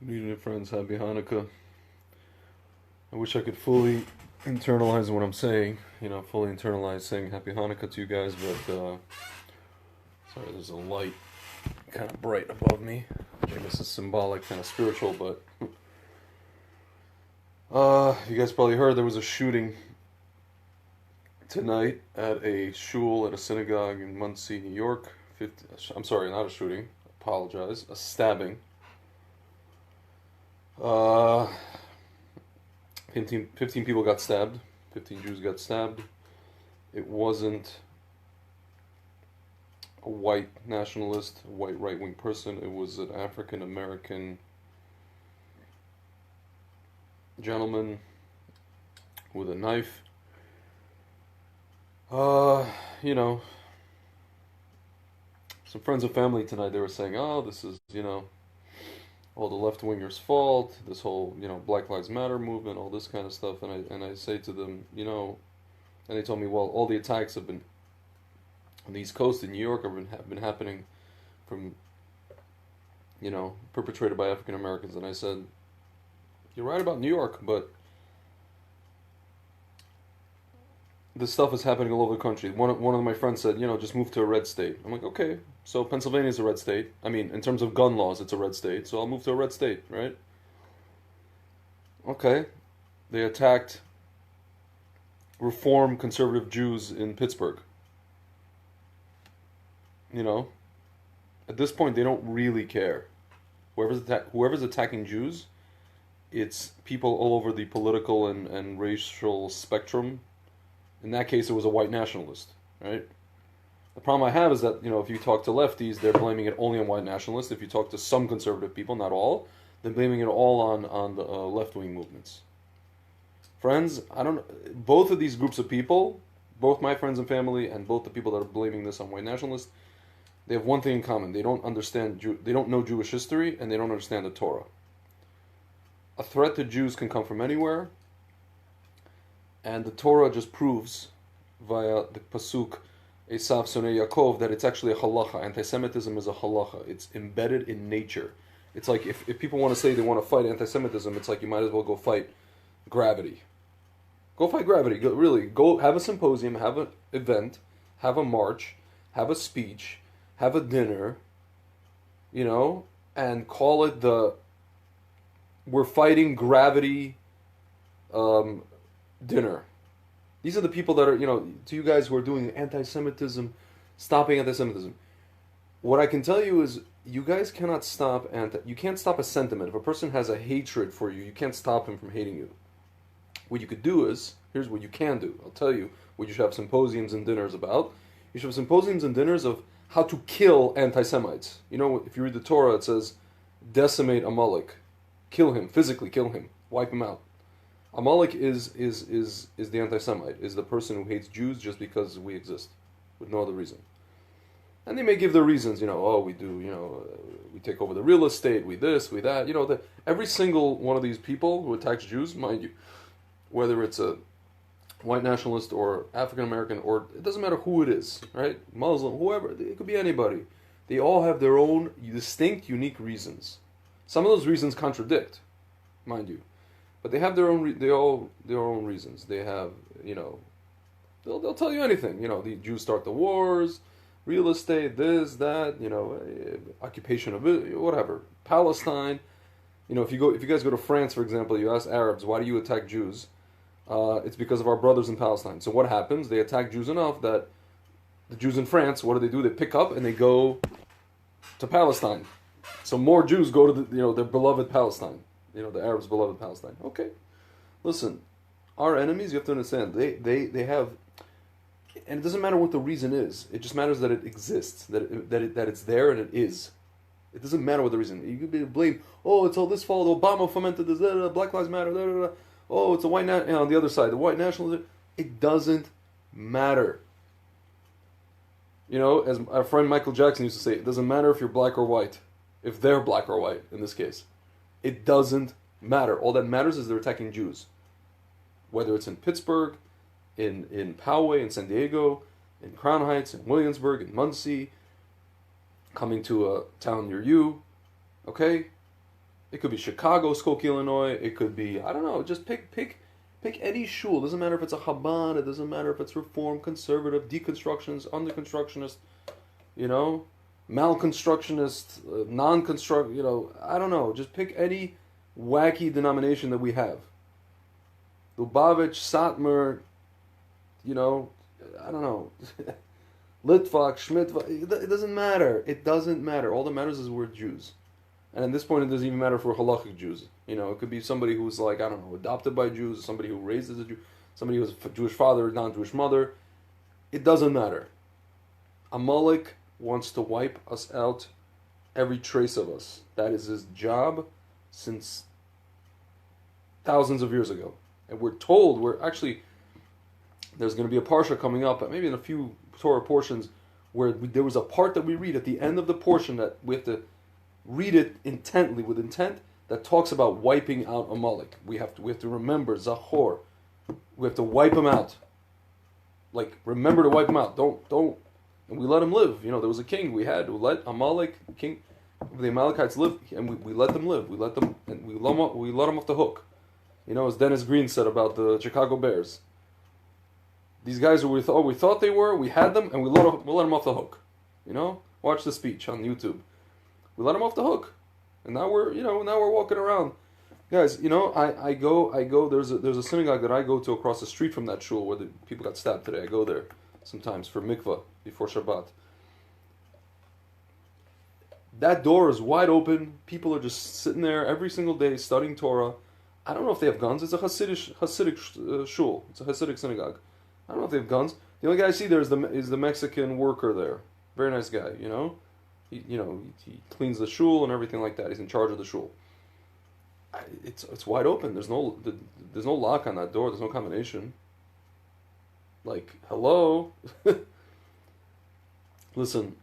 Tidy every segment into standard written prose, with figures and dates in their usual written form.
Good evening, friends. Happy Hanukkah. I wish I could fully internalize what I'm saying, fully internalize saying Happy Hanukkah to you guys, but, sorry, there's a light kind of bright above me, which I guess is symbolic, kind of spiritual, but, you guys probably heard there was a shooting tonight at a shul, at a synagogue in Monsey, New York. I'm sorry, not a shooting, apologize, a stabbing. Uh, 15 people got stabbed. 15 Jews got stabbed. It wasn't a white nationalist, a white right-wing person. It was an African American gentleman with a knife. You know, some friends and family tonight, they were saying, oh, this is, all the left-wingers' fault, this whole, Black Lives Matter movement, all this kind of stuff. And I say to them, and they told me, well, all the attacks have been on the East Coast in New York have been happening from, perpetrated by African Americans. And I said, you're right about New York, but this stuff is happening all over the country. One of my friends said, just move to a red state. I'm like, okay, so Pennsylvania is a red state. I mean, in terms of gun laws, it's a red state, so I'll move to a red state, right? Okay. They attacked Reform conservative Jews in Pittsburgh. At this point, they don't really care. Whoever's attacking Jews, it's people all over the political and racial spectrum. In that case, it was a white nationalist, right? The problem I have is that, if you talk to lefties, they're blaming it only on white nationalists. If you talk to some conservative people, not all, they're blaming it all on the left-wing movements. Friends, both of these groups of people, both my friends and family, and both the people that are blaming this on white nationalists, they have one thing in common. They don't they don't know Jewish history, and they don't understand the Torah. A threat to Jews can come from anywhere, and the Torah just proves via the pasuk Esav Sonei Yaakov that it's actually a halacha. Anti-Semitism is a halacha. It's embedded in nature. It's like if people want to say they want to fight anti-Semitism, it's like you might as well go fight gravity. Go fight gravity. Go have a symposium, have an event, have a march, have a speech, have a dinner, and call it we're fighting gravity dinner. These are the people that are, to you guys who are doing anti-Semitism, stopping anti-Semitism. What I can tell you is you guys cannot stop you can't stop a sentiment. If a person has a hatred for you, you can't stop him from hating you. What you could do is, here's what you can do. I'll tell you what you should have symposiums and dinners about. You should have symposiums and dinners of how to kill anti-Semites. If you read the Torah, it says, decimate Amalek. Kill him, physically kill him, wipe him out. Amalek is the anti-Semite, is the person who hates Jews just because we exist, with no other reason. And they may give their reasons, we do, we take over the real estate, we this, we that. Every single one of these people who attacks Jews, mind you, whether it's a white nationalist or African American, or it doesn't matter who it is, right? Muslim, whoever, it could be anybody. They all have their own distinct, unique reasons. Some of those reasons contradict, mind you. But they have their own reasons. They have, they'll tell you anything. The Jews start the wars, real estate, this, that, occupation of it, whatever. Palestine. If you guys go to France, for example, you ask Arabs, why do you attack Jews? It's because of our brothers in Palestine. So what happens? They attack Jews enough that the Jews in France, what do? They pick up and they go to Palestine. So more Jews go to their beloved Palestine. The Arabs' beloved Palestine. Okay, listen, our enemies, you have to understand, they have, and it doesn't matter what the reason is. It just matters that it exists, that it's there and it is. It doesn't matter what the reason. You could be blame. Oh, it's all this fault. Obama fomented this. Black Lives Matter. Oh, it's a white on the other side. The white nationalism. It doesn't matter. As our friend Michael Jackson used to say, it doesn't matter if you're black or white. If they're black or white, in this case. It doesn't matter. All that matters is they're attacking Jews. Whether it's in Pittsburgh, in Poway, in San Diego, in Crown Heights, in Williamsburg, in Monsey, coming to a town near you, okay? It could be Chicago, Skokie, Illinois. It could be, I don't know, just pick any shul. It doesn't matter if it's a Chabad, it doesn't matter if it's Reform, Conservative, Deconstructionist, Underconstructionist, you know, Malconstructionist, non-construct, you know, I don't know. Just pick any wacky denomination that we have. Lubavitch, Satmar, you know, I don't know. Litvak, Schmidt, it doesn't matter. It doesn't matter. All that matters is we're Jews. And at this point, it doesn't even matter if we're halachic Jews. You know, it could be somebody who's like, I don't know, adopted by Jews, somebody who raised as a Jew, somebody who has a Jewish father, non-Jewish mother. It doesn't matter. Amalek wants to wipe us out, every trace of us. That is his job since thousands of years ago. And we're told, there's going to be a parsha coming up, maybe in a few Torah portions, where there was a part that we read at the end of the portion that we have to read it intently, with intent, that talks about wiping out Amalek. We have to remember Zachor. We have to wipe him out. Like, remember to wipe him out. Don't. And we let him live. You know, there was a king we had who let Amalek, king, the Amalekites live, and we let them live. We let them off the hook. You know, as Dennis Green said about the Chicago Bears. These guys who we thought they were, we had them, and we let them off the hook. You know, watch the speech on YouTube. We let them off the hook, and now we're walking around, guys. You know, I go. There's a synagogue that I go to across the street from that shul where the people got stabbed today. I go there sometimes for mikvah before Shabbat. That door is wide open. People are just sitting there every single day studying Torah. I don't know if they have guns. It's a Hasidic shul. It's a Hasidic synagogue. I don't know if they have guns. The only guy I see there is the Mexican worker there. Very nice guy, you know. He cleans the shul and everything like that. He's in charge of the shul. It's wide open. There's no lock on that door. There's no combination. Like, hello. Listen,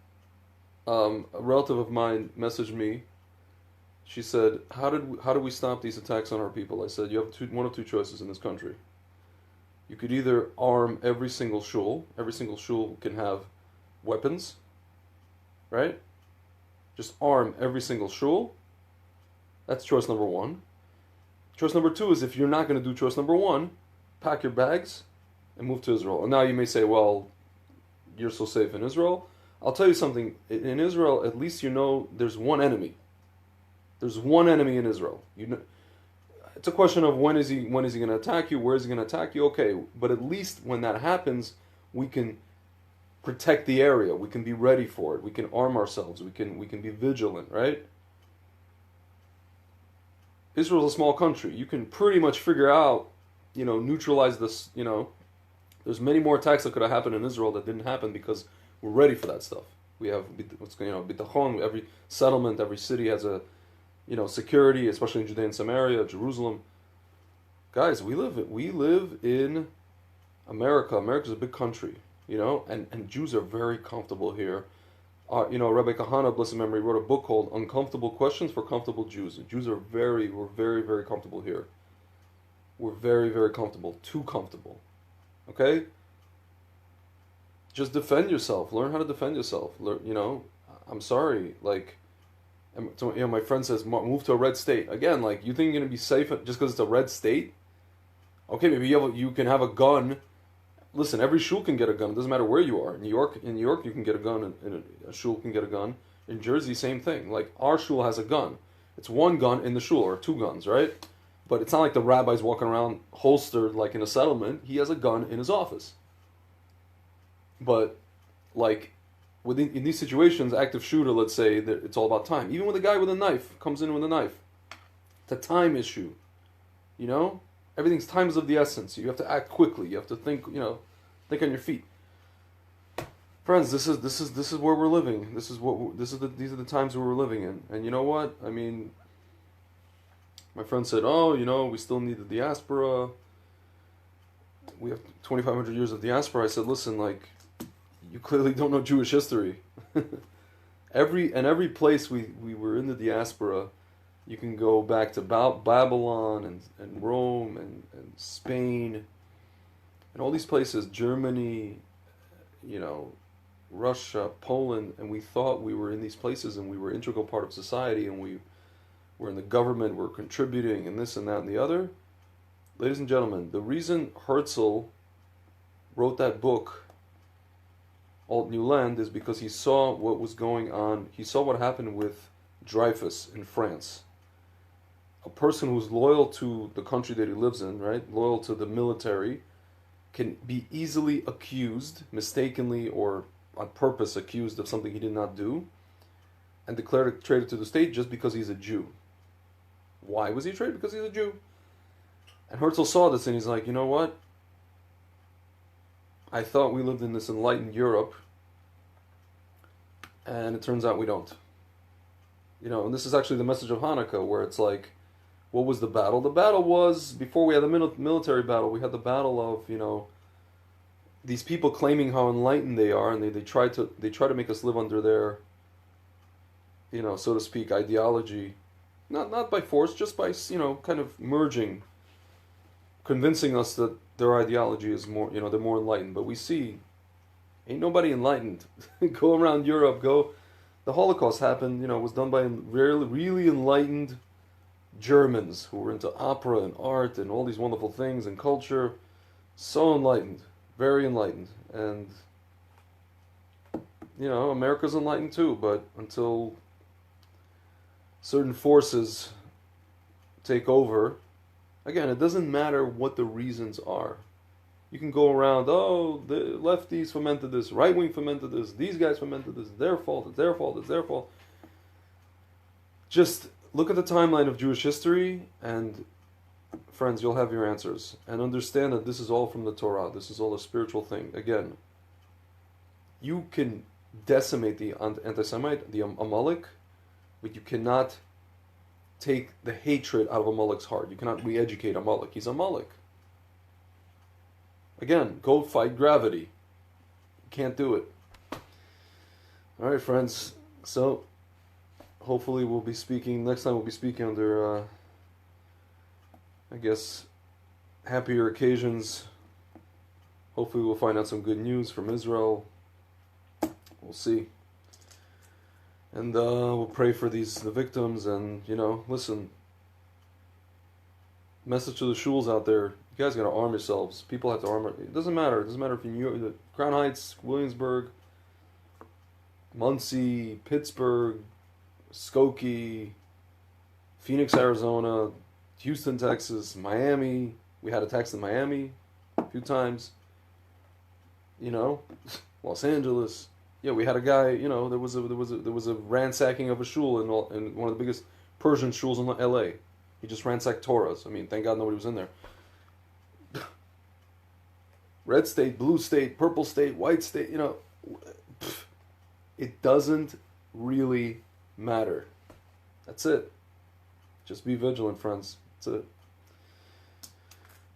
a relative of mine messaged me. She said, "How do we stop these attacks on our people?" I said, "You have one of two choices in this country. You could either arm every single shul. Every single shul can have weapons, right? Just arm every single shul. That's choice number one. Choice number two is, if you're not going to do choice number one, pack your bags and move to Israel." And now you may say, "Well, you're so safe in Israel." I'll tell you something. In Israel, at least you know there's one enemy. There's one enemy in Israel. You know, it's a question of when is he going to attack you? Where is he going to attack you? Okay, but at least when that happens, we can protect the area. We can be ready for it. We can arm ourselves. We can be vigilant, right? Israel's a small country. You can pretty much figure out, neutralize this. There's many more attacks that could have happened in Israel that didn't happen because we're ready for that stuff. We have bitachon. Every settlement, every city has a security, especially in Judea and Samaria, Jerusalem. Guys, we live in America. America's a big country, and Jews are very comfortable here. Rabbi Kahana, blessed memory, wrote a book called Uncomfortable Questions for Comfortable Jews. Jews we're very, very comfortable here. We're very, very comfortable. Too comfortable. Okay? Just defend yourself. Learn how to defend yourself. I'm sorry. My friend says, move to a red state. Again, you think you're going to be safe just because it's a red state? Okay, maybe you can have a gun. Listen, every shul can get a gun. It doesn't matter where you are. In New York, you can get a gun, and a shul can get a gun. In Jersey, same thing. Our shul has a gun. It's one gun in the shul, or two guns, right? But it's not like the rabbi's walking around holstered like in a settlement. He has a gun in his office. But, in these situations, active shooter, let's say, that it's all about time. Even with a guy with a knife, comes in with a knife. It's a time issue. Everything's time is of the essence. You have to act quickly. You have to think, think on your feet. Friends, this is where we're living. These are the times where we're living in. And you know what? I mean, my friend said, we still need the diaspora. We have 2,500 years of diaspora. I said, listen, you clearly don't know Jewish history. every place we were in the diaspora, you can go back to Babylon and Rome and Spain and all these places, Germany, Russia, Poland, and we thought we were in these places and we were an integral part of society, and we we're in the government, we're contributing, and this and that and the other. Ladies and gentlemen, the reason Herzl wrote that book, Alt New Land, is because he saw what was going on. He saw what happened with Dreyfus in France. A person who's loyal to the country that he lives in, right, loyal to the military, can be easily accused, mistakenly or on purpose accused of something he did not do, and declared a traitor to the state just because he's a Jew. Why was he a traitor? Because he's a Jew. And Herzl saw this and he's like, you know what? I thought we lived in this enlightened Europe, and it turns out we don't. You know, and this is actually the message of Hanukkah, where it's like, what was the battle? The battle was, before we had the military battle, we had the battle of, you know, these people claiming how enlightened they are, and they try to make us live under their, you know, so to speak, ideology. Not by force, just by, you know, kind of merging, convincing us that their ideology is more, you know, they're more enlightened. But we see, ain't nobody enlightened. Go around Europe, the Holocaust happened, you know, was done by really, really enlightened Germans who were into opera and art and all these wonderful things and culture. So enlightened, very enlightened. And, you know, America's enlightened too, but until certain forces take over, again, it doesn't matter what the reasons are. You can go around, oh, the lefties fomented this, right wing fomented this, these guys fomented this, their fault, it's their fault, it's their fault. Just look at the timeline of Jewish history, and friends, you'll have your answers. And understand that this is all from the Torah. This is all a spiritual thing. Again, you can decimate the anti-Semite, the Amalek, but you cannot take the hatred out of Amalek's heart. You cannot re-educate Amalek. He's Amalek. Again, go fight gravity. You can't do it. All right, friends. So, hopefully we'll be speaking, next time we'll be speaking under, I guess, happier occasions. Hopefully we'll find out some good news from Israel. We'll see. And we'll pray for the victims, and, you know, listen, message to the shuls out there, you guys got to arm yourselves. People have to arm. It doesn't matter. It doesn't matter if you're in Crown Heights, Williamsburg, Monsey, Pittsburgh, Skokie, Phoenix, Arizona, Houston, Texas, Miami. We had attacks in Miami a few times. You know, Los Angeles. Yeah, we had a guy. You know, there was a ransacking of a shul in one of the biggest Persian shuls in L.A. He just ransacked Torahs. I mean, thank God nobody was in there. Red state, blue state, purple state, white state. You know, it doesn't really matter. That's it. Just be vigilant, friends. That's it.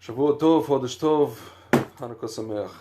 Shavua Tov, Chodesh Tov, Hanukkah Sameach.